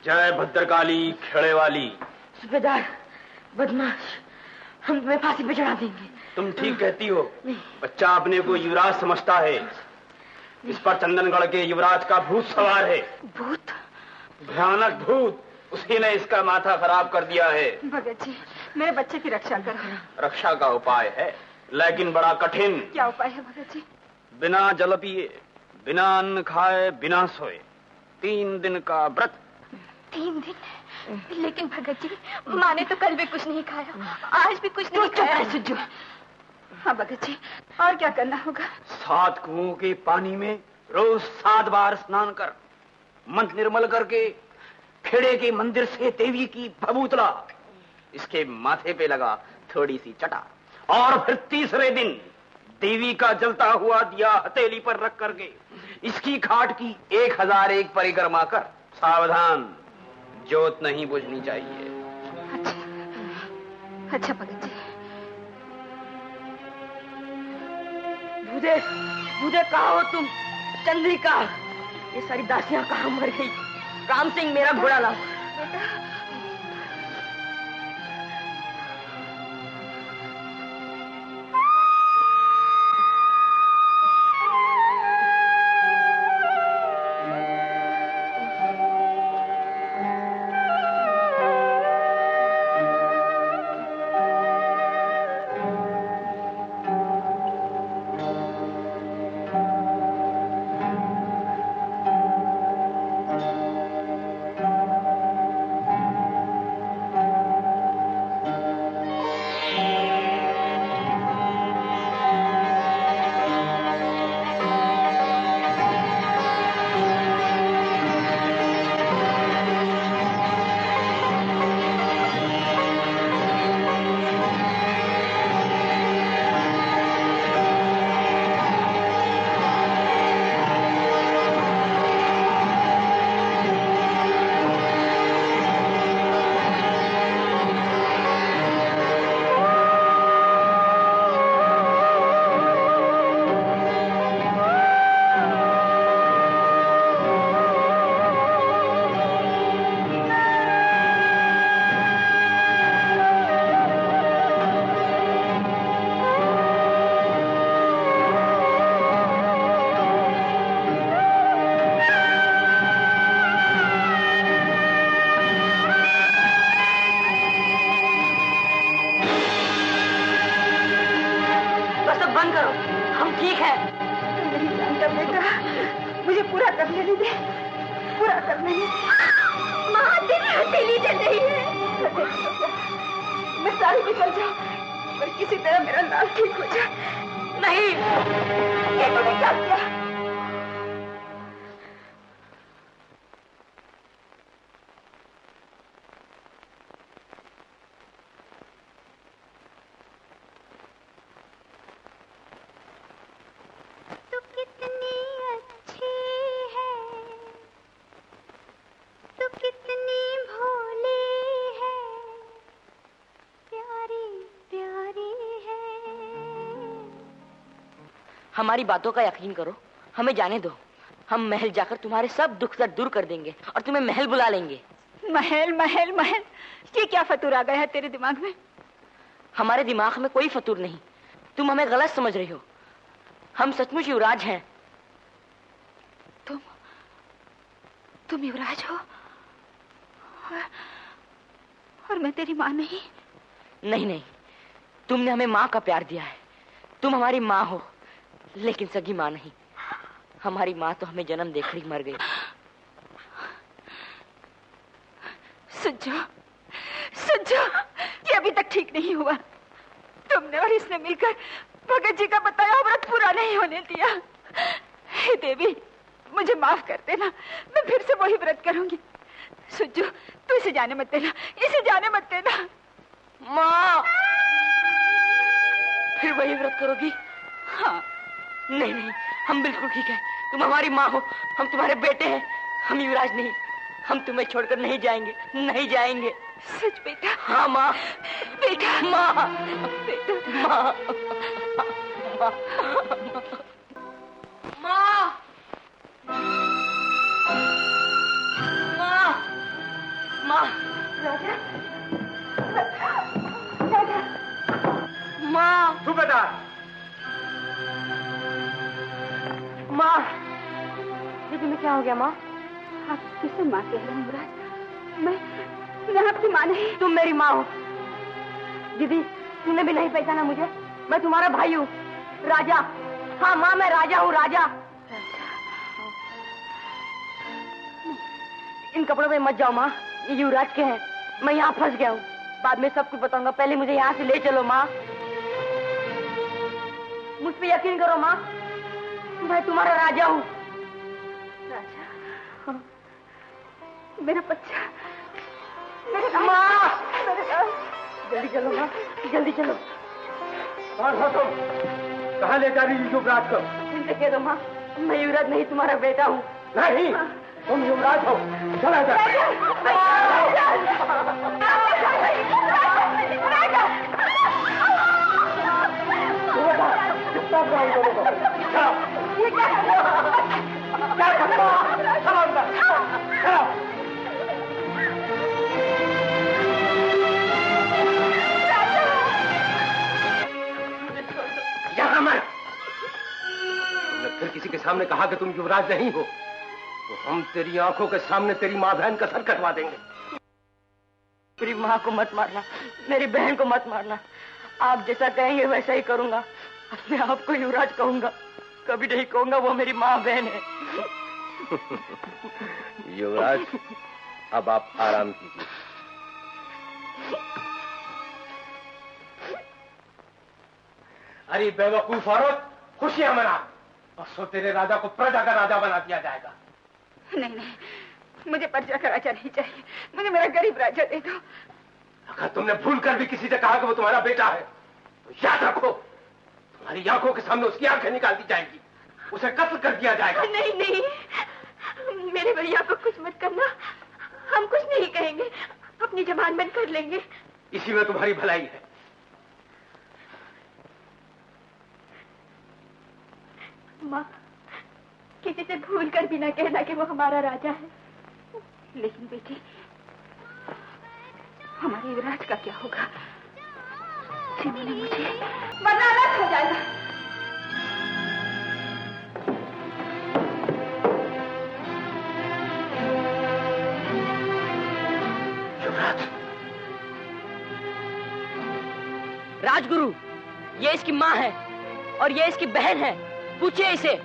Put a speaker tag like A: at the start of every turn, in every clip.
A: जय भद्रकाली खेड़े वाली।
B: सूबेदार, बदमाश, हम तुम्हें फांसी पे चढ़ा देंगे।
A: तुम ठीक कहती हो। बच्चा अपने को युवराज समझता है। इस पर चंदनगढ़ के युवराज का भूत सवार है।
B: भूत?
A: भयानक भूत। उसी ने इसका माथा खराब कर दिया है।
C: भगत जी, मेरे बच्चे की रक्षा करो।
A: रक्षा का उपाय है, लेकिन बड़ा कठिन।
C: क्या उपाय है भगत जी?
A: बिना जल पिए, बिना अन्न खाए, बिना सोए 3 दिन का व्रत।
C: 3 दिन? लेकिन भगत जी, माँ ने तो कल भी कुछ नहीं खाया, आज भी कुछ नहीं खाया।
B: सुज्जू।
C: हाँ भगत जी, और क्या करना होगा?
A: 7 कुओं के पानी में रोज 7 बार स्नान कर, मन निर्मल करके खेड़े के मंदिर से देवी की भभूतला इसके माथे पे लगा थोड़ी सी चटा, और फिर तीसरे दिन देवी का जलता हुआ दिया हथेली पर रख करके इसकी खाट की 1001 परिक्रमा कर। सावधान, जोत नहीं बुझनी चाहिए।
C: अच्छा भगत जी।
B: भूदे कहाँ हो तुम? चंद्रिका, ये सारी दासियां कहाँ मर गई? राम सिंह, मेरा घोड़ा लाओ। हमारी बातों का यकीन करो, हमें जाने दो। हम महल जाकर तुम्हारे सब दुख दर्द दूर कर देंगे और तुम्हें महल बुला लेंगे।
C: महल महल महल, ये क्या फतूर आ गया है तेरे दिमाग में?
B: हमारे दिमाग में कोई फतूर नहीं, तुम हमें गलत समझ रही हो। हम सचमुच युवराज हैं।
C: तुम युवराज हो और मैं तेरी माँ नहीं?
B: नहीं, तुमने हमें माँ का प्यार दिया है। तुम हमारी माँ हो, लेकिन सगी माँ नहीं। हमारी माँ तो हमें जन्म देकर ही मर गई।
C: सुज्जो, ये अभी तक ठीक नहीं हुआ। तुमने और इसने मिलकर भगत जी का बताया व्रत पूरा नहीं होने दिया। हे देवी, मुझे माफ कर देना, मैं फिर से वही व्रत करूंगी। सुज्जो, तू इसे जाने मत देना, इसे जाने मत देना।
B: माँ, फिर वही व्रत करोगी?
C: हाँ।
B: नहीं, हम बिल्कुल ठीक है। तुम हमारी माँ हो, हम तुम्हारे बेटे हैं। हम युवराज नहीं, हम तुम्हें छोड़कर नहीं जाएंगे, नहीं जाएंगे।
C: सच बेटा?
B: हाँ माँ।
C: बेटा,
B: माँ,
C: बेटा,
B: माँ, माँ, माँ,
C: राजा, राजा।
B: माँ।
D: सूबेदार।
B: माँ। दीदी में क्या हो गया माँ?
C: आप किसे माँ कह रहे हैं युवराज? मैं आपकी माँ नहीं।
B: तुम मेरी माँ हो। दीदी तूने भी नहीं पहचाना मुझे? मैं तुम्हारा भाई हूँ, राजा। हाँ माँ, मैं राजा हूँ, राजा। इन कपड़ों में मत जाओ माँ, ये युवराज के हैं। मैं यहाँ फंस गया हूँ, बाद में सब कुछ बताऊंगा, पहले मुझे यहाँ से ले चलो माँ। मुझ पे यकीन करो माँ, मैं तुम्हारा राजा हूँ।
C: राजा, मेरा बच्चा, मेरे
B: माँ। जल्दी चलो माँ, जल्दी चलो।
D: कौन हो तुम? कहाँ ले जा रही हो युवराज को?
B: इनसे कह दो माँ, मैं युवराज नहीं, तुम्हारा बेटा हूँ।
D: नहीं, तुम युवराज हो। चला जा। यहाँ मत। तुमने फिर किसी के सामने कहा कि तुम युवराज नहीं हो, तो हम तेरी आंखों के सामने तेरी माँ बहन का सर कटवा देंगे।
B: मेरी माँ को मत मारना, मेरी बहन को मत मारना। आप जैसा कहेंगे वैसा ही करूंगा। अपने आप को युवराज कहूंगा, कभी नहीं कहूंगा वो मेरी माँ बहन है।
D: युवराज, अब आप आराम कीजिए। अरे बेवकूफ औरत, खुशियां मना। परसों तेरे राजा को प्रजा का राजा बना दिया जाएगा।
C: नहीं नहीं, मुझे प्रजा का राजा नहीं चाहिए, मुझे मेरा गरीब राजा दे दो।
D: अगर तुमने भूल कर भी किसी से कहा कि वो तुम्हारा बेटा है, तो याद रखो, तुम्हारी आंखों के सामने उसकी आंखें निकाल दी जाएंगी, उसे कत्ल कर दिया जाएगा।
C: नहीं नहीं, मेरे भैया को कुछ मत करना, हम कुछ नहीं कहेंगे, अपनी जबान बंद कर लेंगे।
D: इसी में तुम्हारी भलाई है।
C: माँ, किसी से भूल कर भी ना कहना कि वो हमारा राजा है। लेकिन बेटी, हमारे युवराज का क्या होगा? जिन्होंने मुझे वरना अलग हो जाएगा।
D: युवराज।
B: राजगुरु, ये इसकी माँ है और ये इसकी बहन है, पूछिए इसे।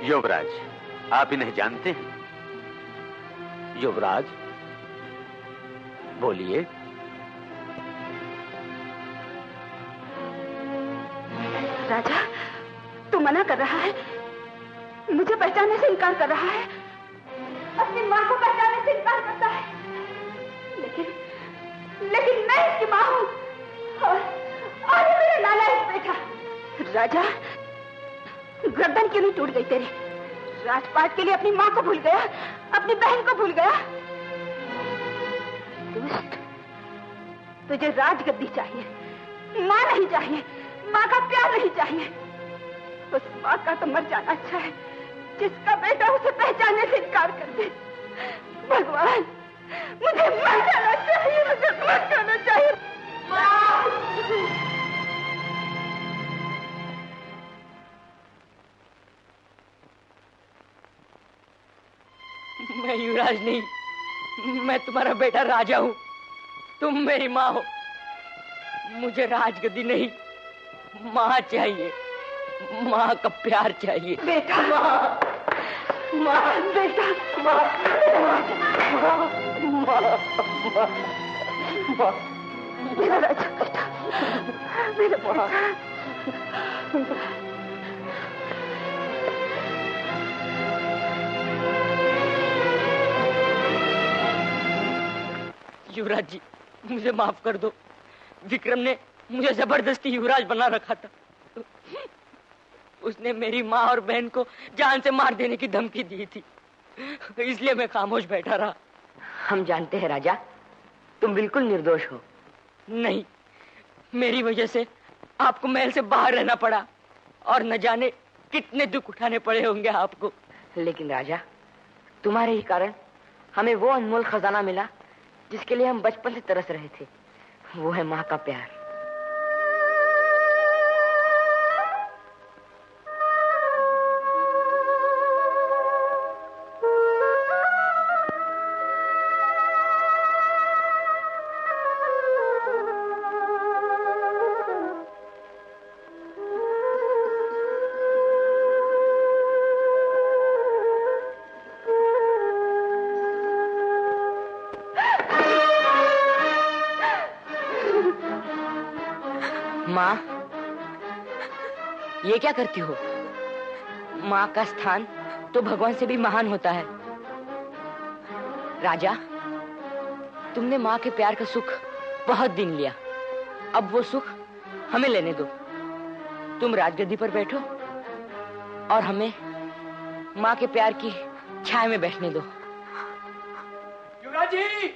E: युवराज, आप इन्हें जानते हैं?
D: युवराज, बोलिए।
C: राजा, तू मना कर रहा है, मुझे पहचानने से इनकार कर रहा है, अपनी माँ को पहचानने से इनकार करता है। लेकिन मैं इसकी माँ हूँ और ये मेरा नालायक बेटा। राजा, गर्दन क्यों नहीं टूट गई तेरी? राजपाट के लिए अपनी माँ को भूल गया, अपनी बहन को भूल गया। दुष्ट, तुझे राजगद्दी चाहिए, माँ नहीं चाहिए, माँ का प्यार नहीं चाहिए। उस माँ का तो मर जाना अच्छा है जिसका बेटा उसे पहचानने से इनकार कर दे। भगवान, मुझे मर जाना चाहिए, मुझे मर जाना चाहिए।
B: मैं युवराज नहीं, मैं तुम्हारा बेटा राजा हूँ, तुम मेरी माँ हो। मुझे राजगद्दी नहीं, माँ चाहिए, माँ का प्यार चाहिए।
C: बेटा,
B: माँ, माँ,
C: बेटा,
B: माँ, माँ, माँ, माँ,
C: मेरा राजा बेटा, मेरा बेटा।
B: युवराज जी, मुझे माफ कर दो। विक्रम ने मुझे जबरदस्ती युवराज बना रखा था। उसने मेरी माँ और बहन को जान से मार देने की धमकी दी थी, इसलिए मैं खामोश बैठा रहा। हम जानते हैं राजा, तुम बिल्कुल निर्दोष हो। नहीं, मेरी वजह से आपको महल से बाहर रहना पड़ा और न जाने कितने दुख उठाने पड़े होंगे आपको। लेकिन राजा, तुम्हारे ही कारण हमें वो अनमोल खजाना मिला जिसके लिए हम बचपन से तरस रहे थे, वो है माँ का प्यार। माँ, ये क्या करती हो? माँ का स्थान तो भगवान से भी महान होता है। राजा, तुमने माँ के प्यार का सुख बहुत दिन लिया, अब वो सुख हमें लेने दो। तुम राजगद्दी पर बैठो और हमें माँ के प्यार की छाया में बैठने दो।
D: युवराज जी!